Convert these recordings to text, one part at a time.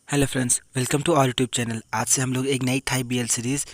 Hello friends, welcome to our YouTube channel. आज से हम लोग एक नई Thai BL series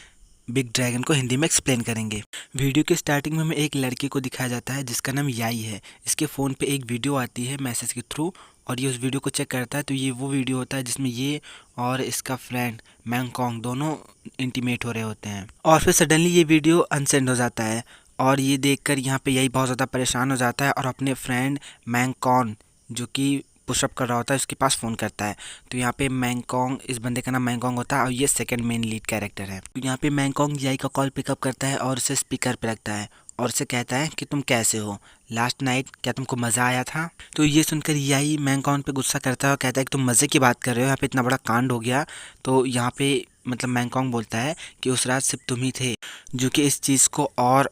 Big Dragon को हिंदी में एक्सप्लेन करेंगे। वीडियो के स्टार्टिंग में हमें एक लड़के को दिखाया जाता है जिसका नाम याई है। इसके फ़ोन पे एक वीडियो आती है मैसेज के थ्रू और ये उस वीडियो को चेक करता है तो ये वो वीडियो होता है जिसमें ये और इसका फ्रेंड मैंगकॉन्ग दोनों इंटीमेट हो रहे होते हैं। और फिर सडनली ये वीडियो अनसेंड हो जाता है और ये देखकर यहाँ पे याई बहुत ज़्यादा परेशान हो जाता है और अपने फ्रेंड मैंगकॉन जो कि पुशअप कर रहा होता है उसके पास फ़ोन करता है। तो यहाँ पे मैंगकॉन्ग, इस बंदे का नाम मैंगकॉन्ग होता है और ये सेकंड मेन लीड कैरेक्टर है। तो यहाँ पे मैंगकॉन्ग याई का कॉल पिकअप करता है और उसे स्पीकर पे रखता है और उसे कहता है कि तुम कैसे हो, लास्ट नाइट क्या तुमको मज़ा आया था। तो ये सुनकर याई मैंगकॉन्ग पे गुस्सा करता है और कहता है कि तुम मज़े की बात कर रहे हो, यहाँ पे इतना बड़ा कांड हो गया। तो यहाँ पे मतलब मैंगकॉन्ग बोलता है कि उस रात सिर्फ तुम ही थे जो कि इस चीज़ को और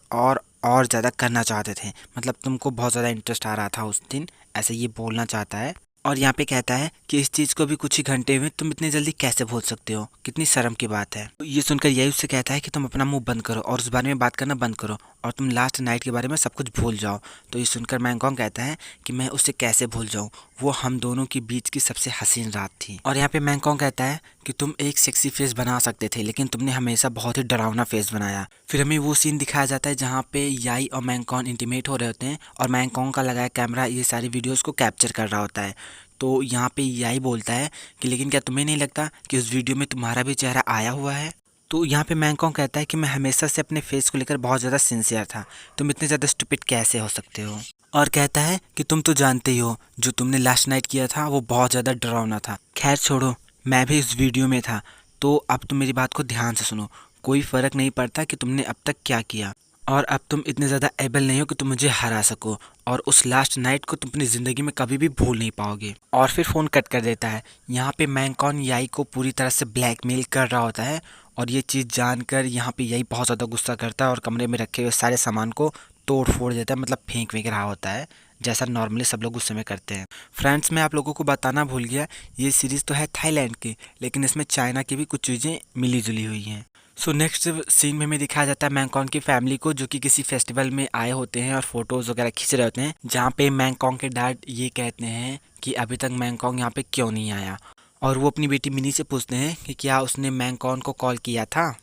ज़्यादा करना चाहते थे, मतलब तुमको बहुत ज़्यादा इंटरेस्ट आ रहा था उस दिन, ऐसे ये बोलना चाहता है। और यहाँ पे कहता है कि इस चीज़ को भी कुछ ही घंटे में तुम इतनी जल्दी कैसे भूल सकते हो, कितनी शर्म की बात है। तो ये सुनकर यही उससे कहता है कि तुम अपना मुंह बंद करो और उस बारे में बात करना बंद करो और तुम लास्ट नाइट के बारे में सब कुछ भूल जाओ। तो ये सुनकर मैंगकॉन्ग कहता है कि मैं उससे कैसे भूल जाऊँ, वो हम दोनों के बीच की सबसे हसीन रात थी। और यहाँ पे मैंगकॉन्ग कहता है कि तुम एक सेक्सी फेस बना सकते थे लेकिन तुमने हमेशा बहुत ही डरावना फेस बनाया। फिर हमें वो सीन दिखाया जाता है जहाँ पे याई और मैंगकॉन्ग इंटीमेट हो रहे होते हैं और मैंगकॉन्ग का लगाया कैमरा ये सारी वीडियोस को कैप्चर कर रहा होता है। तो यहाँ पे याई बोलता है कि लेकिन क्या तुम्हें नहीं लगता कि उस वीडियो में तुम्हारा भी चेहरा आया हुआ है। तो यहाँ पे मैंगकॉन्ग कहता है कि मैं हमेशा से अपने फेस को लेकर बहुत ज़्यादा सिंसियर था, तुम इतने ज़्यादा स्टूपिड कैसे हो सकते हो। और कहता है कि तुम तो जानते ही हो जो तुमने लास्ट नाइट किया था वो बहुत ज़्यादा डरावना था। खैर छोड़ो, मैं भी इस वीडियो में था, तो अब तुम मेरी बात को ध्यान से सुनो। कोई फ़र्क नहीं पड़ता कि तुमने अब तक क्या किया और अब तुम इतने ज़्यादा एबल नहीं हो कि तुम मुझे हरा सको और उस लास्ट नाइट को तुम अपनी ज़िंदगी में कभी भी भूल नहीं पाओगे। और फिर फ़ोन कट कर देता है। यहाँ पे मैंगकॉन्ग याई को पूरी तरह से ब्लैकमेल कर रहा होता है और ये चीज़ जानकर यहाँ पे याई बहुत ज़्यादा गुस्सा करता है और कमरे में रखे हुए सारे सामान को तोड़ फोड़ देता है, मतलब फेंक वेंक रहा होता है जैसा नॉर्मली सब लोग गुस्से में करते हैं। फ्रेंड्स, मैं आप लोगों को बताना भूल गया, ये सीरीज़ तो है थाईलैंड की लेकिन इसमें चाइना की भी कुछ चीज़ें मिली जुली हुई हैं। सो नेक्स्ट सीन में हमें दिखाया जाता है मैंगकॉन्ग की फैमिली को जो कि किसी फेस्टिवल में आए होते हैं और फोटोज़ वगैरह खींच रहे होते हैं, जहाँ पे मैंगकॉन्ग के डैड ये कहते हैं कि अभी तक मैंगकॉन्ग यहाँ पे क्यों नहीं आया। और वो अपनी बेटी मिनी से पूछते हैं कि क्या उसने मैंगकॉन्ग को कॉल किया था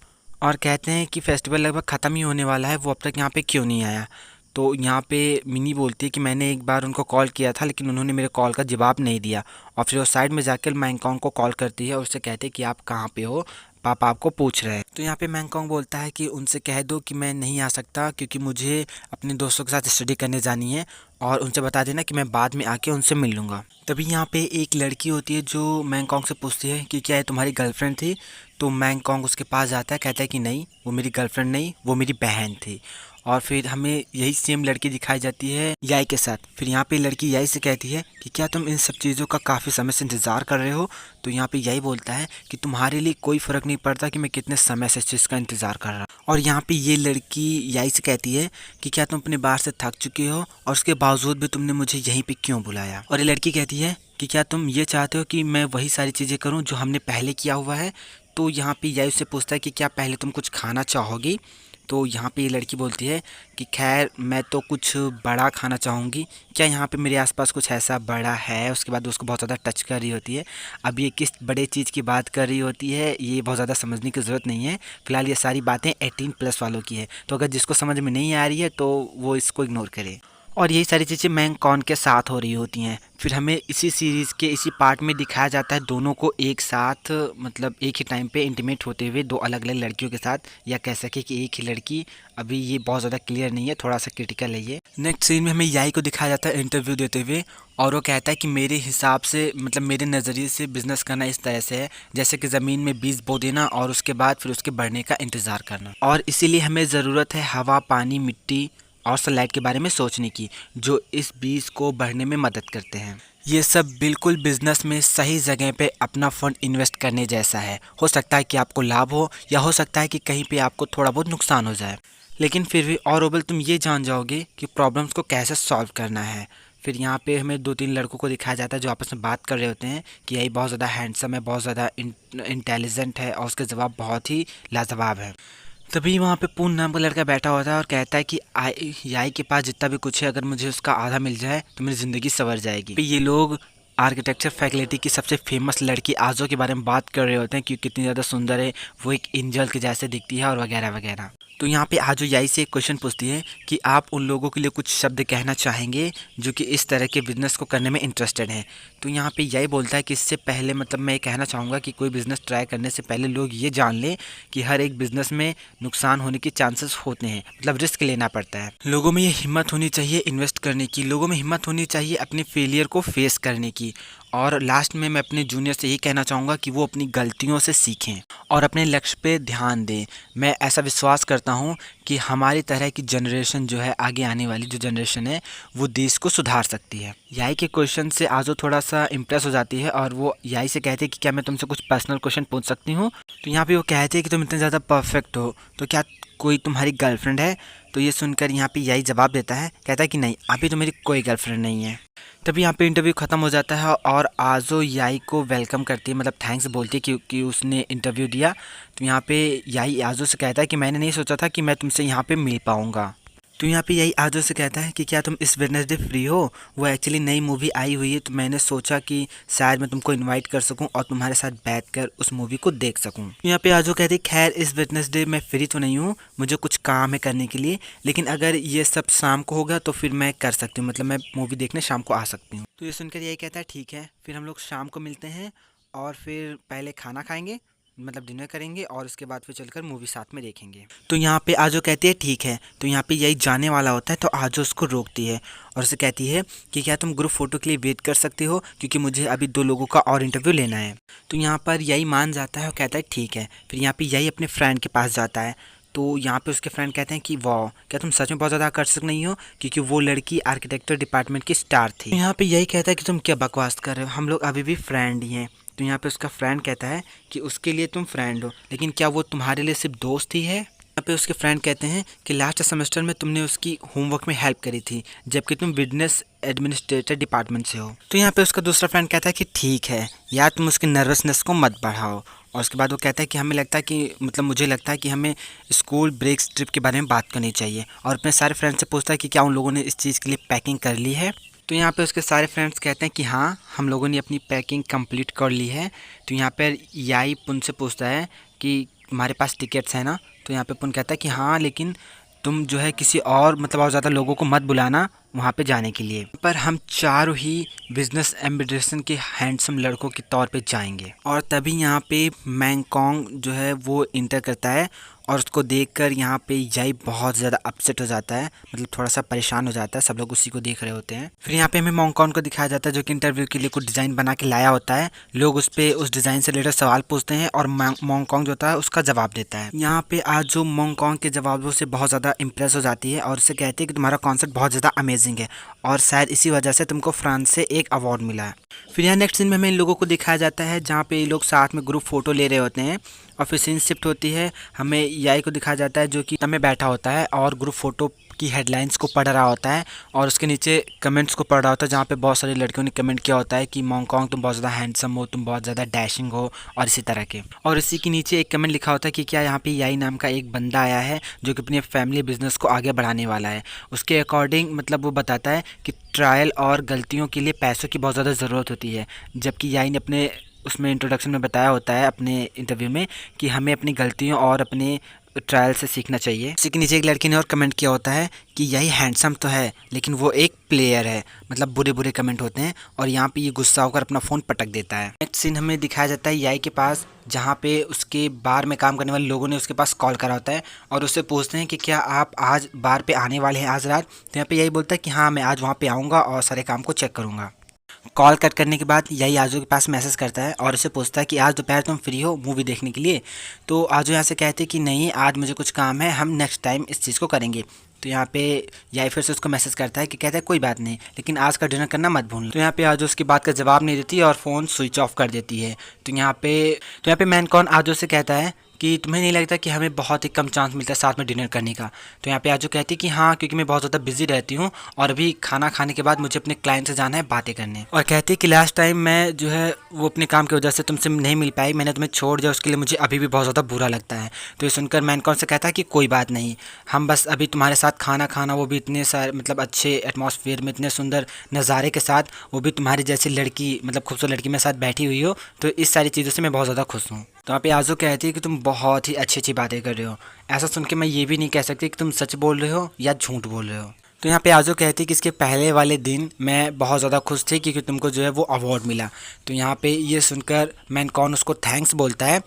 और कहते हैं कि फेस्टिवल लगभग ख़त्म ही होने वाला है, वो अब तक यहाँ पे क्यों नहीं आया। तो यहाँ पे मिनी बोलती है कि मैंने एक बार उनको कॉल किया था लेकिन उन्होंने मेरे कॉल का जवाब नहीं दिया। और फिर वो साइड में जाकर मैंगकॉन्ग को कॉल करती है और उससे कहते हैं कि आप कहाँ पे हो, पापा आपको पूछ रहे हैं। तो यहाँ पे मैंगकॉन्ग बोलता है कि उनसे कह दो कि मैं नहीं आ सकता क्योंकि मुझे अपने दोस्तों के साथ स्टडी करने जानी है और उनसे बता देना कि मैं बाद में आके उनसे मिल लूँगा। तभी यहाँ पे एक लड़की होती है जो मैंगकॉन्ग से पूछती है कि क्या ये तुम्हारी गर्लफ्रेंड थी। तो मैंगकॉन्ग उसके पास जाता है, कहता है कि नहीं, वो मेरी गर्लफ्रेंड नहीं, वो मेरी बहन थी। और फिर हमें यही सेम लड़की दिखाई जाती है याई के साथ। फिर यहाँ पे लड़की याई से कहती है कि क्या तुम इन सब चीज़ों का काफ़ी समय से इंतज़ार कर रहे हो। तो यहाँ पे याई बोलता है कि तुम्हारे लिए कोई फ़र्क नहीं पड़ता कि मैं कितने समय से इस चीज़ का इंतज़ार कर रहा हूँ। और यहाँ पे ये लड़की याई से कहती है कि क्या तुम अपने बाहर से थक चुके हो और उसके बावजूद भी तुमने मुझे यहीं पे क्यों बुलाया। और ये लड़की कहती है कि क्या तुम ये चाहते हो कि मैं वही सारी चीज़ें करूँ जो हमने पहले किया हुआ है। तो यहाँ पे याई उससे पूछता है कि क्या पहले तुम कुछ खाना चाहोगी। तो यहाँ पे ये लड़की बोलती है कि खैर मैं तो कुछ बड़ा खाना चाहूँगी, क्या यहाँ पे मेरे आसपास कुछ ऐसा बड़ा है। उसके बाद उसको बहुत ज़्यादा टच कर रही होती है। अब ये किस बड़े चीज़ की बात कर रही होती है ये बहुत ज़्यादा समझने की ज़रूरत नहीं है। फिलहाल ये सारी बातें 18+ वालों की है, तो अगर जिसको समझ में नहीं आ रही है तो वो इसको इग्नोर करे। और यही सारी चीज़ें मैंगकॉन्ग के साथ हो रही होती हैं। फिर हमें इसी सीरीज़ के इसी पार्ट में दिखाया जाता है दोनों को एक साथ, मतलब एक ही टाइम पे इंटीमेट होते हुए दो अलग अलग लड़कियों के साथ, या कह सके कि एक ही लड़की। अभी ये बहुत ज़्यादा क्लियर नहीं है, थोड़ा सा क्रिटिकल है ये। नेक्स्ट सीन में हमें याई को दिखाया जाता है इंटरव्यू देते हुए और वो कहता है कि मेरे हिसाब से, मतलब मेरे नज़रिए से बिज़नेस करना इस तरह से है जैसे कि ज़मीन में बीज बो देना और उसके बाद फिर उसके बढ़ने का इंतज़ार करना। और इसीलिए हमें ज़रूरत है हवा, पानी, मिट्टी और सनलाइट के बारे में सोचने की, जो इस बीज को बढ़ने में मदद करते हैं। ये सब बिल्कुल बिजनेस में सही जगह पे अपना फंड इन्वेस्ट करने जैसा है। हो सकता है कि आपको लाभ हो या हो सकता है कि कहीं पे आपको थोड़ा बहुत नुकसान हो जाए, लेकिन फिर भी और ओवल तुम ये जान जाओगे कि प्रॉब्लम्स को कैसे सॉल्व करना है। फिर यहाँ पे हमें 2-3 लड़कों को दिखाया जाता है जो आपस में बात कर रहे होते हैं कि यही बहुत ज़्यादा हैंडसम है, बहुत ज़्यादा इंटेलिजेंट है और उसके जवाब बहुत ही लाजवाब है। तभी वहाँ पे पून नाम का लड़का बैठा होता है और कहता है कि याई के पास जितना भी कुछ है अगर मुझे उसका आधा मिल जाए तो मेरी ज़िंदगी संवर जाएगी। ये लोग आर्किटेक्चर फैकल्टी की सबसे फेमस लड़की आजो के बारे में बात कर रहे होते हैं कि कितनी ज़्यादा सुंदर है, वो एक एंजल के जैसे दिखती है और वगैरह वगैरह। तो यहाँ पे आजो याई से एक क्वेश्चन पूछती है कि आप उन लोगों के लिए कुछ शब्द कहना चाहेंगे जो कि इस तरह के बिजनेस को करने में इंटरेस्टेड हैं। तो यहाँ पे याई बोलता है कि इससे पहले मतलब मैं ये कहना चाहूँगा कि कोई बिज़नेस ट्राई करने से पहले लोग ये जान लें कि हर एक बिज़नेस में नुकसान होने के चांसेस होते हैं, मतलब रिस्क लेना पड़ता है। लोगों में ये हिम्मत होनी चाहिए इन्वेस्ट करने की, लोगों में हिम्मत होनी चाहिए अपने फेलियर को फेस करने की। और लास्ट में मैं अपने जूनियर से यही कहना चाहूँगा कि वो अपनी गलतियों से सीखें और अपने लक्ष्य पे ध्यान दें। मैं ऐसा विश्वास करता हूँ कि हमारी तरह की जनरेशन जो है, आगे आने वाली जो जनरेशन है, वो देश को सुधार सकती है। याई के क्वेश्चन से आजो थोड़ा सा इम्प्रेस हो जाती है और वो याई से कहते हैं कि क्या मैं तुमसे कुछ पर्सनल क्वेश्चन पूछ सकती हूँ। तो यहाँ पे वो कहते हैं कि तुम इतने ज़्यादा परफेक्ट हो तो क्या कोई तुम्हारी गर्लफ्रेंड है। तो ये सुनकर यहाँ पे याई जवाब देता है, कहता है कि नहीं, अभी तो मेरी कोई गर्लफ्रेंड नहीं है। तभी यहाँ पे इंटरव्यू ख़त्म हो जाता है और आजो याई को वेलकम करती है, मतलब थैंक्स बोलती है क्योंकि उसने इंटरव्यू दिया। तो यहाँ पे याई आजो से कहता है कि मैंने नहीं सोचा था कि मैं तुमसे यहाँ पे मिल पाऊँगा। तो यहाँ पे यही आजो से कहता है कि क्या तुम इस वेडनेसडे फ्री हो। वो एक्चुअली नई मूवी आई हुई है, तो मैंने सोचा कि शायद मैं तुमको इनवाइट कर सकूं और तुम्हारे साथ बैठकर उस मूवी को देख सकूं। तो यहाँ पे आजो कहते हैं खैर इस वेडनेसडे मैं फ्री तो नहीं हूँ, मुझे कुछ काम है करने के लिए, लेकिन अगर ये सब शाम को होगा तो फिर मैं कर सकती हूँ, मतलब मैं मूवी देखने शाम को आ सकती हूँ। तो ये सुनकर यही कहता है ठीक है, फिर हम लोग शाम को मिलते हैं और फिर पहले खाना खाएंगे, मतलब डिनर करेंगे और उसके बाद फिर चलकर मूवी साथ में देखेंगे। तो यहाँ पे आजो कहती है ठीक है। तो यहाँ पे यही जाने वाला होता है तो आजो उसको रोकती है और उसे कहती है कि क्या तुम ग्रुप फोटो के लिए वेट कर सकते हो, क्योंकि मुझे अभी 2 लोगों का और इंटरव्यू लेना है। तो यहाँ पर यही मान जाता है और कहता है ठीक है। फिर यहाँ पे यही अपने फ्रेंड के पास जाता है। तो यहाँ पे उसके फ्रेंड कहते हैं कि वाह, क्या तुम सच में बहुत ज़्यादा आकर्षक नहीं हो, क्योंकि वो लड़की आर्किटेक्चर डिपार्टमेंट की स्टार थी। यहाँ पे यही कहता है कि तुम क्या बकवास कर रहे हो, हम लोग अभी भी फ्रेंड ही हैं। तो यहाँ पे उसका फ्रेंड कहता है कि उसके लिए तुम फ्रेंड हो, लेकिन क्या वो तुम्हारे लिए सिर्फ दोस्त ही है। यहाँ पे उसके फ्रेंड कहते हैं कि लास्ट सेमेस्टर में तुमने उसकी होमवर्क में हेल्प करी थी, जबकि तुम बिजनेस एडमिनिस्ट्रेटर डिपार्टमेंट से हो। तो यहाँ पे उसका दूसरा फ्रेंड कहता है कि ठीक है यार, तुम उसकी नर्वसनेस को मत बढ़ाओ। और उसके बाद वो कहता है कि हमें लगता है कि मतलब मुझे लगता है कि हमें स्कूल ब्रेक ट्रिप के बारे में बात करनी चाहिए। और अपने सारे फ्रेंड से पूछता है कि क्या उन लोगों ने इस चीज़ के लिए पैकिंग कर ली है। तो यहाँ पे उसके सारे फ्रेंड्स कहते हैं कि हाँ, हम लोगों ने अपनी पैकिंग कंप्लीट कर ली है। तो यहाँ पर याई पुन से पूछता है कि तुम्हारे पास टिकट्स हैं ना। तो यहाँ पे पुन कहता है कि हाँ, लेकिन तुम जो है किसी और मतलब और ज़्यादा लोगों को मत बुलाना वहाँ पे जाने के लिए। पर हम चारों ही बिजनेस एम्बिडेशन के हैंडसम लड़कों के तौर पे जाएंगे। और तभी यहाँ पे मैंगकॉन्ग जो है वो इंटर करता है और उसको देखकर यहाँ पे याई बहुत ज़्यादा अपसेट हो जाता है, मतलब थोड़ा सा परेशान हो जाता है। सब लोग उसी को देख रहे होते हैं। फिर यहाँ पे हमें मैंगकॉन्ग को दिखाया जाता है जो कि इंटरव्यू के लिए कुछ डिज़ाइन बना के लाया होता है। लोग उस पर उस डिज़ाइन से रिलेटेड सवाल पूछते हैं और मैंगकॉन्ग जो होता है उसका जवाब देता है। यहाँ पे आज जो मैंगकॉन्ग के जवाबों से बहुत ज़्यादा इंप्रेस हो जाती है और उससे कहती है कि तुम्हारा कॉन्सेप्ट बहुत ज़्यादा अमेजिंग है और शायद इसी वजह से तुमको फ्रांस से एक अवार्ड मिला है। फिर यहाँ नेक्स्ट सीन में हमें इन लोगों को दिखाया जाता है जहाँ पे ये लोग साथ में ग्रुप फोटो ले रहे होते हैं। और फिर सीन शिफ्ट होती है, हमें याई को दिखाया जाता है जो कि में बैठा होता है और ग्रुप फोटो की हेडलाइंस को पढ़ रहा होता है और उसके नीचे कमेंट्स को पढ़ रहा होता है, जहाँ पे बहुत सारी लड़कियों ने कमेंट किया होता है कि मैंगकॉन्ग तुम बहुत ज़्यादा हैंडसम हो, तुम बहुत ज़्यादा डैशिंग हो और इसी तरह के। और इसी के नीचे एक कमेंट लिखा होता है कि क्या यहाँ पे याई नाम का एक बंदा आया है जो कि अपने फैमिली बिजनेस को आगे बढ़ाने वाला है। उसके अकॉर्डिंग मतलब वो बताता है कि ट्रायल और गलतियों के लिए पैसों की बहुत ज़्यादा ज़रूरत होती है, जबकि याई ने अपने उसमें इंट्रोडक्शन में बताया होता है अपने इंटरव्यू में कि हमें अपनी गलतियों और अपने ट्रायल से सीखना चाहिए। इसी के नीचे एक लड़की ने और कमेंट किया होता है कि यही हैंडसम तो है लेकिन वो एक प्लेयर है, मतलब बुरे बुरे कमेंट होते हैं। और यहाँ पे ये गुस्सा होकर अपना फ़ोन पटक देता है। नेक्स्ट सीन हमें दिखाया जाता है याई के पास, जहाँ पे उसके बार में काम करने वाले लोगों ने उसके पास कॉल करा होता है और उससे पूछते हैं कि क्या आप आज बार पे आने वाले हैं आज रात। तो यहाँ पे यही बोलता है कि हाँ, मैं आज वहाँ पे आऊँगा और सारे काम को चेक करूँगा। कॉल कट करने के बाद यही आजू के पास मैसेज करता है और उसे पूछता है कि आज दोपहर तुम फ्री हो मूवी देखने के लिए। तो आजू यहाँ से कहते हैं कि नहीं, आज मुझे कुछ काम है, हम नेक्स्ट टाइम इस चीज़ को करेंगे। तो यहाँ पे यही फिर से उसको मैसेज करता है कि कहता है कोई बात नहीं, लेकिन आज का डिनर करना मत भूलना। तो यहाँ पे आजू उसकी बात का जवाब नहीं देती और फ़ोन स्विच ऑफ कर देती है। तो यहाँ पे मैंगकॉन्ग आजू से कहता है कि तुम्हें नहीं लगता कि हमें बहुत ही कम चांस मिलता है साथ में डिनर करने का। तो यहाँ पे आजू कहती है कि हाँ, क्योंकि मैं बहुत ज़्यादा बिजी रहती हूँ और अभी खाना खाने के बाद मुझे अपने क्लाइंट से जाना है बातें करने। और कहती है कि लास्ट टाइम मैं जो है वो अपने काम की वजह से तुमसे नहीं मिल पाई, मैंने तुम्हें छोड़ दिया, उसके लिए मुझे अभी भी बहुत ज़्यादा बुरा लगता है। तो ये सुनकर मैनकॉन से कहता है कि कोई बात नहीं, हम बस अभी तुम्हारे साथ खाना खाना, वो भी इतने सारे मतलब अच्छे एटमॉस्फेयर में, इतने सुंदर नज़ारे के साथ, वो भी तुम्हारी जैसी लड़की मतलब खूबसूरत लड़की मेरे साथ बैठी हुई हो, तो इस सारी चीज़ों से मैं बहुत ज़्यादा खुश हूँ। तो यहाँ पे आजू कहती है कि तुम बहुत ही अच्छी अच्छी बातें कर रहे हो। ऐसा सुन के मैं ये भी नहीं कह सकती कि तुम सच बोल रहे हो या झूठ बोल रहे हो। तो यहाँ पे आजू कहती है कि इसके पहले वाले दिन मैं बहुत ज़्यादा खुश थी क्योंकि तुमको जो है वो अवार्ड मिला। तो यहाँ पे ये सुनकर मैनकॉन उसको थैंक्स बोलता है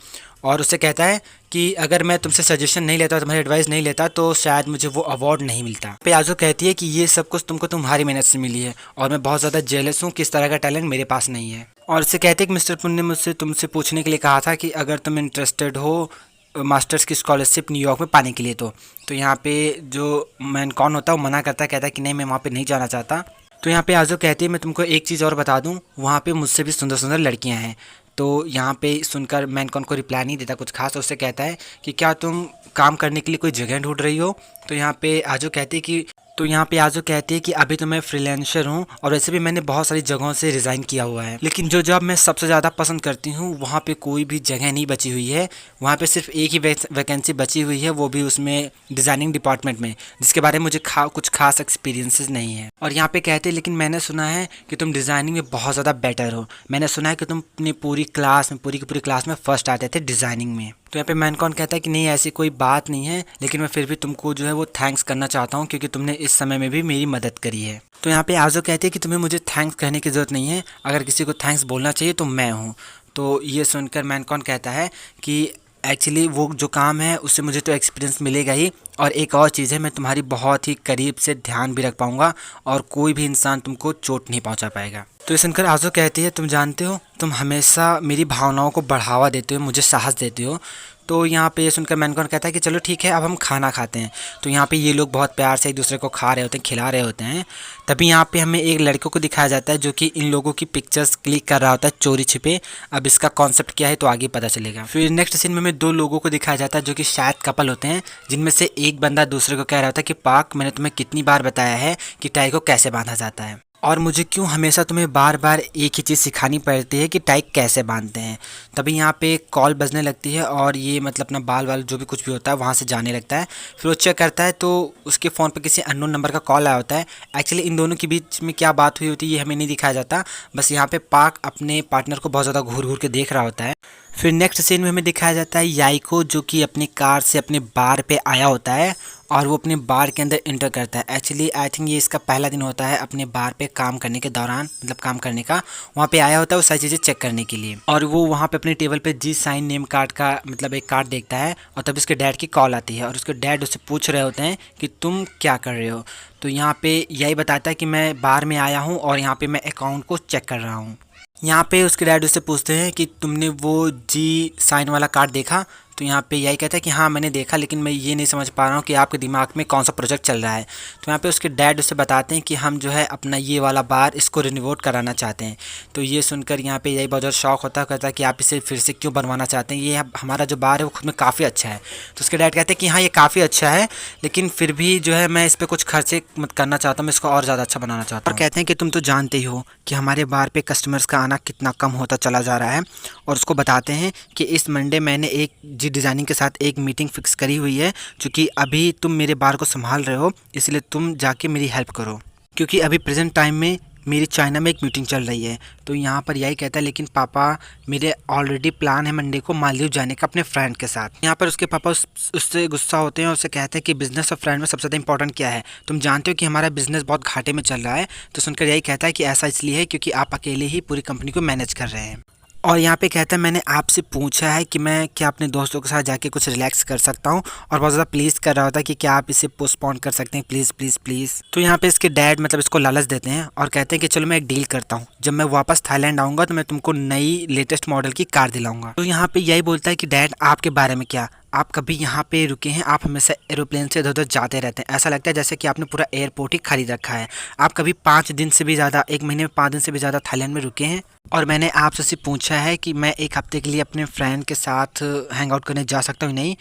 और उससे कहता है कि अगर मैं तुमसे सजेशन नहीं लेता, तुम्हारी एडवाइस नहीं लेता, तो शायद मुझे वो अवार्ड नहीं मिलता। पे आजू कहती है कि ये सब कुछ तुमको तुम्हारी मेहनत से मिली है और मैं बहुत ज़्यादा जेलस हूँ कि इस तरह का टैलेंट मेरे पास नहीं है। और उससे कहती है कि मिस्टर पुन ने मुझसे तुमसे पूछने के लिए कहा था कि अगर तुम इंटरेस्टेड हो मास्टर्स की स्कॉलरशिप न्यूयॉर्क में पाने के लिए। तो यहाँ पे जो मैनकॉन होता है वो मना करता है, कहता है कि नहीं, मैं वहाँ पे नहीं जाना चाहता। तो यहाँ पे आजू कहती है मैं तुमको एक चीज़ और बता दूँ, वहाँ पे मुझसे भी सुंदर सुंदर लड़कियाँ हैं। तो यहाँ पे सुनकर मैनकॉन को रिप्लाई नहीं देता कुछ खास। उससे कहता है कि क्या तुम काम करने के लिए कोई जगह ढूंढ रही हो। तो यहाँ पे आजू कहती है कि अभी तो मैं फ्रीलांसर हूँ और वैसे भी मैंने बहुत सारी जगहों से रिज़ाइन किया हुआ है, लेकिन जो जॉब मैं सबसे ज़्यादा पसंद करती हूँ वहाँ पे कोई भी जगह नहीं बची हुई है। वहाँ पे सिर्फ एक ही वैकेंसी बची हुई है, वो भी उसमें डिज़ाइनिंग डिपार्टमेंट में, जिसके बारे में मुझे कुछ खास एक्सपीरियंसेस नहीं है। और यहाँ पे कहते हैं लेकिन मैंने सुना है कि तुम डिज़ाइनिंग में बहुत ज़्यादा बेटर हो, मैंने सुना है कि तुम अपनी पूरी की पूरी क्लास में फर्स्ट आते थे डिज़ाइनिंग में। तो यहाँ पे मैनकॉन कहता है कि नहीं, ऐसी कोई बात नहीं है, लेकिन मैं फिर भी तुमको जो है वो थैंक्स करना चाहता हूँ क्योंकि तुमने इस समय में भी मेरी मदद करी है। तो यहाँ पे आजो कहती है कि तुम्हें मुझे थैंक्स कहने की ज़रूरत नहीं है, अगर किसी को थैंक्स बोलना चाहिए तो मैं हूँ। तो ये सुनकर मैनकॉन कहता है कि एक्चुअली वो जो काम है उससे मुझे तो एक्सपीरियंस मिलेगा ही, और एक और चीज़ है, मैं तुम्हारी बहुत ही करीब से ध्यान भी रख पाऊँगा और कोई भी इंसान तुमको चोट नहीं पहुँचा पाएगा। तो ये सुनकर आजो कहती है तुम जानते हो, तुम हमेशा मेरी भावनाओं को बढ़ावा देते हो, मुझे साहस देते हो। तो यहाँ पे ये सुनकर मैनकॉन कहता है कि चलो ठीक है, अब हम खाना खाते हैं। तो यहाँ पे ये लोग बहुत प्यार से एक दूसरे को खा रहे होते हैं, खिला रहे होते हैं। तभी यहाँ पे हमें एक लड़के को दिखाया जाता है जो कि इन लोगों की पिक्चर्स क्लिक कर रहा होता है चोरी छिपे। अब इसका कॉन्सेप्ट क्या है तो आगे पता चलेगा। फिर नेक्स्ट सीन में हमें दो लोगों को दिखाया जाता है जो कि शायद कपल होते हैं, जिनमें से एक बंदा दूसरे को कह रहा होता है कि पाक, मैंने तुम्हें कितनी बार बताया है कि टाई को कैसे बांधा जाता है, और मुझे क्यों हमेशा तुम्हें बार बार एक ही चीज़ सिखानी पड़ती है कि टाई कैसे बांधते हैं। तभी यहाँ पे कॉल बजने लगती है और ये मतलब अपना बाल जो भी कुछ भी होता है वहाँ से जाने लगता है। फिर वो चेक करता है तो उसके फ़ोन पे किसी अननोन नंबर का कॉल आया होता है। एक्चुअली इन दोनों के बीच में क्या बात हुई होती है ये हमें नहीं दिखाया जाता, बस यहाँ पे पाक अपने पार्टनर को बहुत ज़्यादा घूर घूर के देख रहा होता है। फिर नेक्स्ट सीन में हमें दिखाया जाता है याई को, जो कि अपनी कार से अपने बार पे आया होता है और वो अपने बार के अंदर इंटर करता है। एक्चुअली आई थिंक ये इसका पहला दिन होता है अपने बार पे काम करने के दौरान, मतलब काम करने का वहाँ पे आया होता है वो सारी चीज़ें चेक करने के लिए। और वो वहाँ पे अपने टेबल पे जी साइन नेम कार्ड का मतलब एक कार्ड देखता है और तब उसके डैड की कॉल आती है और उसके डैड उससे पूछ रहे होते हैं कि तुम क्या कर रहे हो। तो यहाँ पे यही बताता है कि मैं बार में आया हूँ और यहाँ पे मैं अकाउंट को चेक कर रहा हूँ। यहाँ पे उसके डैड उससे पूछते हैं कि तुमने वो जी साइन वाला कार्ड देखा। तो यहाँ पे यही कहता है कि हाँ मैंने देखा, लेकिन मैं ये नहीं समझ पा रहा हूँ कि आपके दिमाग में कौन सा प्रोजेक्ट चल रहा है। तो यहाँ पे उसके डैड उससे बताते हैं कि हम जो है अपना ये वाला बार इसको रिनोवेट कराना चाहते हैं। तो ये सुनकर यहाँ पे यही बहुत ज़्यादा शौक होता है, कहता है कि आप इसे फिर से क्यों बनवाना चाहते हैं, ये हमारा जो बार है वो खुद में काफ़ी अच्छा है। तो उसके डैड कहते हैं कि हाँ ये काफ़ी अच्छा है, लेकिन फिर भी जो है मैं इस पर कुछ खर्चे मत करना चाहता हूँ, मैं इसको और ज़्यादा अच्छा बनाना चाहता हूँ। और कहते हैं कि तुम तो जानते ही हो कि हमारे बार पे कस्टमर्स का आना कितना कम होता चला जा रहा है। और उसको बताते हैं कि इस मंडे मैंने एक जी डिज़ाइनिंग के साथ एक मीटिंग फिक्स करी हुई है, क्योंकि अभी तुम मेरे बार को संभाल रहे हो, इसलिए तुम जाके मेरी हेल्प करो, क्योंकि अभी प्रेजेंट टाइम में मेरी चाइना में एक मीटिंग चल रही है। तो यहाँ पर यही कहता है लेकिन पापा मेरे ऑलरेडी प्लान है मंडे को मालदीव जाने का अपने फ्रेंड के साथ। यहाँ पर उसके पापा उससे गुस्सा होते हैं और उससे कहते हैं कि बिज़नेस और फ्रेंड में सबसे ज़्यादा इंपॉर्टेंट क्या है, तुम जानते हो कि हमारा बिज़नेस बहुत घाटे में चल रहा है। तो सुनकर यही कहता है कि ऐसा इसलिए है क्योंकि आप अकेले ही पूरी कंपनी को मैनेज कर रहे हैं। और यहाँ पे कहता है मैंने आपसे पूछा है कि मैं क्या अपने दोस्तों के साथ जाके कुछ रिलैक्स कर सकता हूँ, और बहुत ज़्यादा प्लीज़ कर रहा होता है कि क्या आप इसे पोस्टपोन कर सकते हैं प्लीज़ प्लीज़ प्लीज़। तो यहाँ पे इसके डैड मतलब इसको लालच देते हैं और कहते हैं कि चलो मैं एक डील करता हूँ, जब मैं वापस थाईलैंड आऊँगा तो मैं तुमको नई लेटेस्ट मॉडल की कार दिलाऊंगा। तो यहाँ पे यही बोलता है कि डैड आपके बारे में क्या, आप कभी यहाँ पे रुके हैं? आप हमेशा एरोप्लेन से इधर-उधर जाते रहते हैं। ऐसा लगता है जैसे कि आपने पूरा एयरपोर्ट ही खरीद रखा है। आप कभी 5 दिन से भी ज़्यादा 1 महीने में 5 दिन से भी ज़्यादा थाईलैंड में रुके हैं? और मैंने आपसे सिर्फ पूछा है कि मैं 1 हफ़्ते के लिए अपने फ्रेंड के साथ हैंग आउट करने जा सकता हूँ नहीं?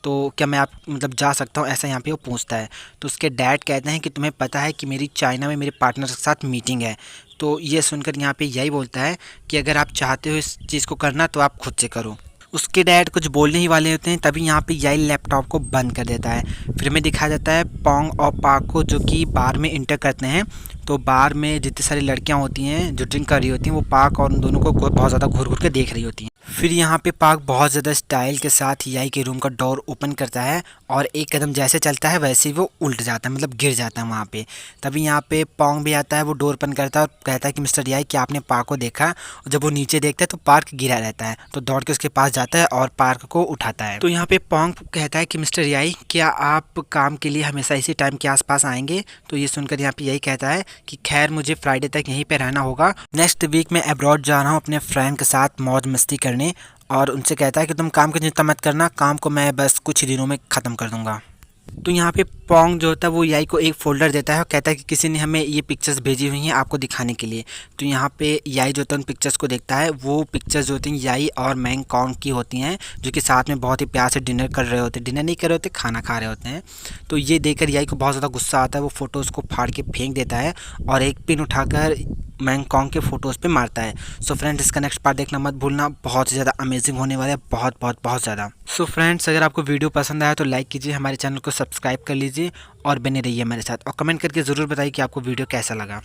तो क्या मैं आप मतलब जा सकता हूँ? ऐसा यहाँ पे वो पूछता है। तो उसके डैड कहते हैं कि तुम्हें पता है कि मेरी चाइना में मेरे पार्टनर के साथ मीटिंग है। तो ये सुनकर यहाँ पे यही बोलता है कि अगर आप चाहते हो इस चीज़ को करना तो आप खुद से करो। उसके डैड कुछ बोलने ही वाले होते हैं, तभी यहाँ पे याई लैपटॉप को बंद कर देता है। फिर हमें दिखाया जाता है पोंग और पाक को जो कि बार में इंटर करते हैं। तो बार में जितनी सारी लड़कियाँ होती हैं जो ड्रिंक कर रही होती हैं, वो पाक और उन दोनों को बहुत ज़्यादा घूर घूर के देख रही होती हैं। फिर यहाँ पे पाक बहुत ज़्यादा स्टाइल के साथ याई के रूम का डोर ओपन करता है और एक कदम जैसे चलता है वैसे ही वो उल्ट जाता है, मतलब गिर जाता है वहाँ पे। तभी यहाँ पे पोंग भी आता है, वो डोर ओपन करता है और कहता है कि मिस्टर याई, क्या आपने पाक को देखा? और जब वो नीचे देखता है तो पार्क गिरा रहता है, तो दौड़ के उसके पास जाता है और पार्क को उठाता है। तो यहाँ पे पोंग कहता है कि मिस्टर याई, क्या आप काम के लिए हमेशा इसी टाइम के आसपास आएंगे? तो ये सुनकर यहाँ पे यही कहता है कि खैर मुझे फ्राइडे तक यहीं पे रहना होगा, नेक्स्ट वीक मैं अब्रॉड जा रहा हूँ अपने फ्रेंड के साथ मौज मस्ती करने। और उनसे कहता है कि तुम काम की चिंता मत करना, काम को मैं बस कुछ ही दिनों में ख़त्म कर दूंगा। तो यहाँ पे पोंग जो होता है वो याई को एक फ़ोल्डर देता है और कहता है कि किसी ने हमें ये पिक्चर्स भेजी हुई हैं आपको दिखाने के लिए। तो यहाँ पे याई जो होता है उन पिक्चर्स को देखता है। वो पिक्चर्स जो होती हैं याई और मैंग कॉन्ग की होती हैं, जो कि साथ में बहुत ही प्यार से डिनर कर रहे होते हैं, डिनर नहीं कर रहे होते, खाना खा रहे होते हैं। तो ये देखकर याई को बहुत ज़्यादा गुस्सा आता है, वो फ़ोटोज़ को फाड़ के फेंक देता है और एक पिन उठाकर मैंग कॉन्ग के फ़ोटोज़ पे मारता है। सो फ्रेंड्स, इसका नेक्स्ट पार्ट देखना मत भूलना, बहुत ही ज़्यादा अमेजिंग होने वाला है, बहुत बहुत बहुत ज़्यादा। सो फ्रेंड्स, अगर आपको वीडियो पसंद आया तो लाइक कीजिए, हमारे चैनल को सब्सक्राइब कर लीजिए और बने रहिए हमारे साथ, और कमेंट करके ज़रूर बताइए कि आपको वीडियो कैसा लगा।